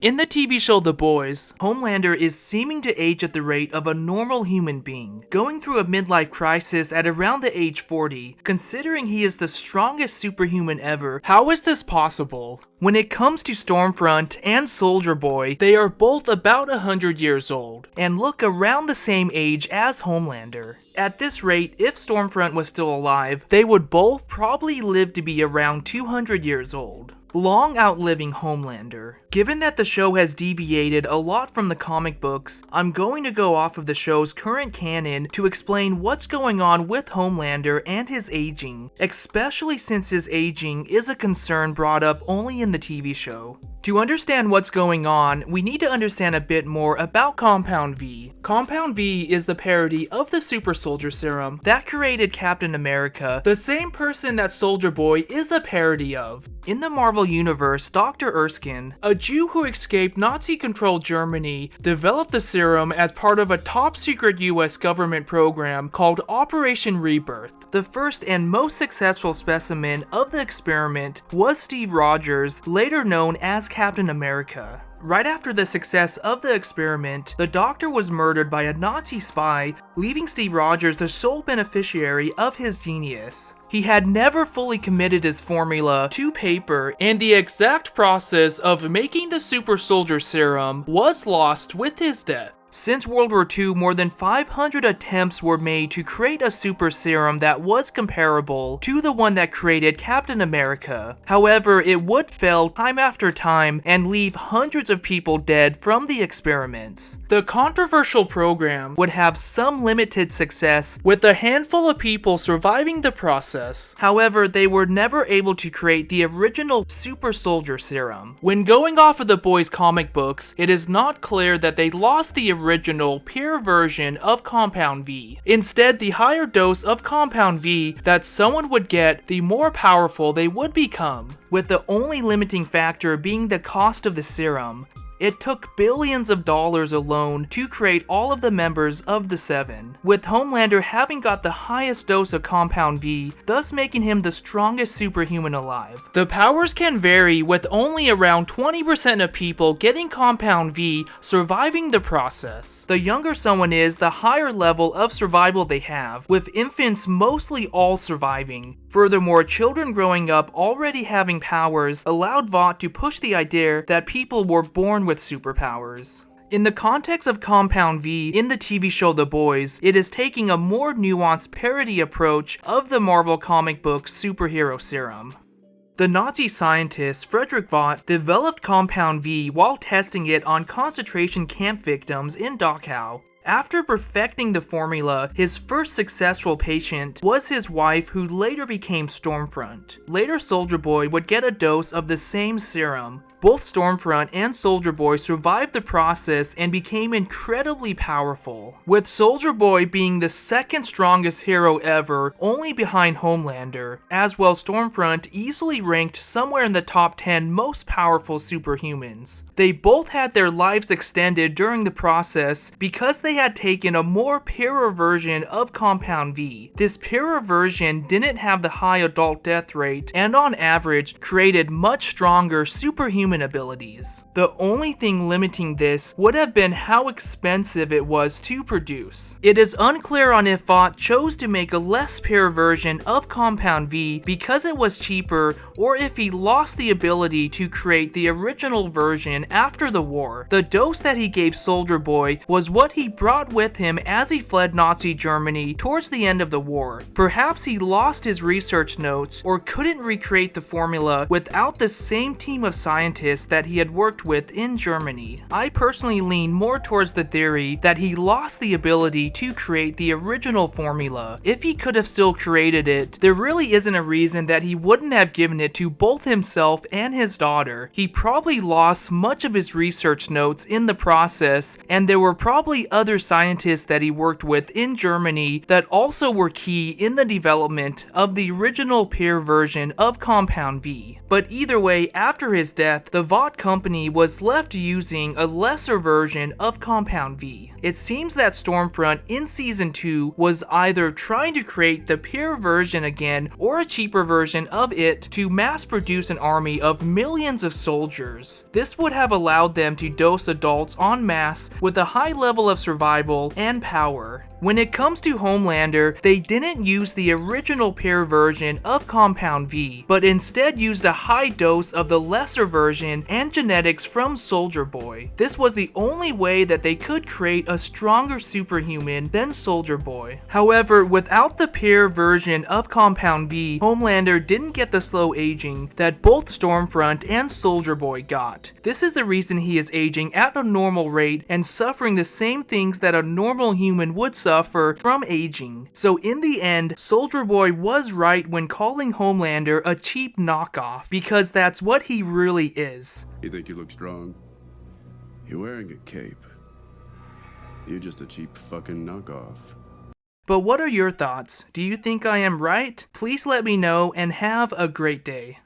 In the TV show The Boys, Homelander is seeming to age at the rate of a normal human being, going through a midlife crisis at around the age 40. Considering he is the strongest superhuman ever, how is this possible? When it comes to Stormfront and Soldier Boy, they are both about 100 years old, and look around the same age as Homelander. At this rate, if Stormfront was still alive, they would both probably live to be around 200 years old. Long outliving Homelander. Given that the show has deviated a lot from the comic books, I'm going to go off of the show's current canon to explain what's going on with Homelander and his aging, especially since his aging is a concern brought up only in the TV show. To understand what's going on, we need to understand a bit more about Compound V. Compound V is the parody of the Super Soldier Serum that created Captain America, the same person that Soldier Boy is a parody of. In the Marvel Universe, Dr. Erskine, a Jew who escaped Nazi-controlled Germany, developed the serum as part of a top-secret US government program called Operation Rebirth. The first and most successful specimen of the experiment was Steve Rogers, later known as Captain America. Right after the success of the experiment, the Doctor was murdered by a Nazi spy, leaving Steve Rogers the sole beneficiary of his genius. He had never fully committed his formula to paper, and the exact process of making the Super Soldier Serum was lost with his death. Since World War II, more than 500 attempts were made to create a super serum that was comparable to the one that created Captain America. However, it would fail time after time and leave hundreds of people dead from the experiments. The controversial program would have some limited success, with a handful of people surviving the process. However, they were never able to create the original Super Soldier Serum. When going off of the Boys comic books, it is not clear that they lost the original pure version of Compound V. Instead, the higher dose of Compound V that someone would get, the more powerful they would become, with the only limiting factor being the cost of the serum. It took billions of dollars alone to create all of the members of the Seven, with Homelander having got the highest dose of Compound V, thus making him the strongest superhuman alive. The powers can vary, with only around 20% of people getting Compound V surviving the process. The younger someone is, the higher level of survival they have, with infants mostly all surviving. Furthermore, children growing up already having powers allowed Vought to push the idea that people were born with superpowers. In the context of Compound V in the TV show The Boys, it is taking a more nuanced parody approach of the Marvel comic book superhero serum. The Nazi scientist Frederick Vought developed Compound V while testing it on concentration camp victims in Dachau. After perfecting the formula, his first successful patient was his wife, who later became Stormfront. Later, Soldier Boy would get a dose of the same serum. Both Stormfront and Soldier Boy survived the process and became incredibly powerful, with Soldier Boy being the second strongest hero ever, only behind Homelander. As well, Stormfront easily ranked somewhere in the top 10 most powerful superhumans. They both had their lives extended during the process because they had taken a more purer version of Compound V. This purer version didn't have the high adult death rate and on average created much stronger superhuman abilities. The only thing limiting this would have been how expensive it was to produce. It is unclear on if Vought chose to make a less pure version of Compound V because it was cheaper, or if he lost the ability to create the original version after the war. The dose that he gave Soldier Boy was what he brought with him as he fled Nazi Germany towards the end of the war. Perhaps he lost his research notes or couldn't recreate the formula without the same team of scientists that he had worked with in Germany. I personally lean more towards the theory that he lost the ability to create the original formula. If he could have still created it, there really isn't a reason that he wouldn't have given it to both himself and his daughter. He probably lost much of his research notes in the process, and there were probably other other scientists that he worked with in Germany that also were key in the development of the original pure version of Compound V. But either way, after his death, the Vought company was left using a lesser version of Compound V. It seems that Stormfront in Season 2 was either trying to create the pure version again or a cheaper version of it to mass produce an army of millions of soldiers. This would have allowed them to dose adults en masse with a high level of survival and power. When it comes to Homelander, they didn't use the original pure version of Compound V, but instead used a high dose of the lesser version and genetics from Soldier Boy. This was the only way that they could create a stronger superhuman than Soldier Boy. However, without the pure version of Compound V, Homelander didn't get the slow aging that both Stormfront and Soldier Boy got. This is the reason he is aging at a normal rate and suffering the same things that a normal human would suffer from aging. So in the end, Soldier Boy was right when calling Homelander a cheap knockoff, because that's what he really is. You think you look strong? You're wearing a cape. You're just a cheap fucking knockoff. But what are your thoughts? Do you think I am right? Please let me know and have a great day.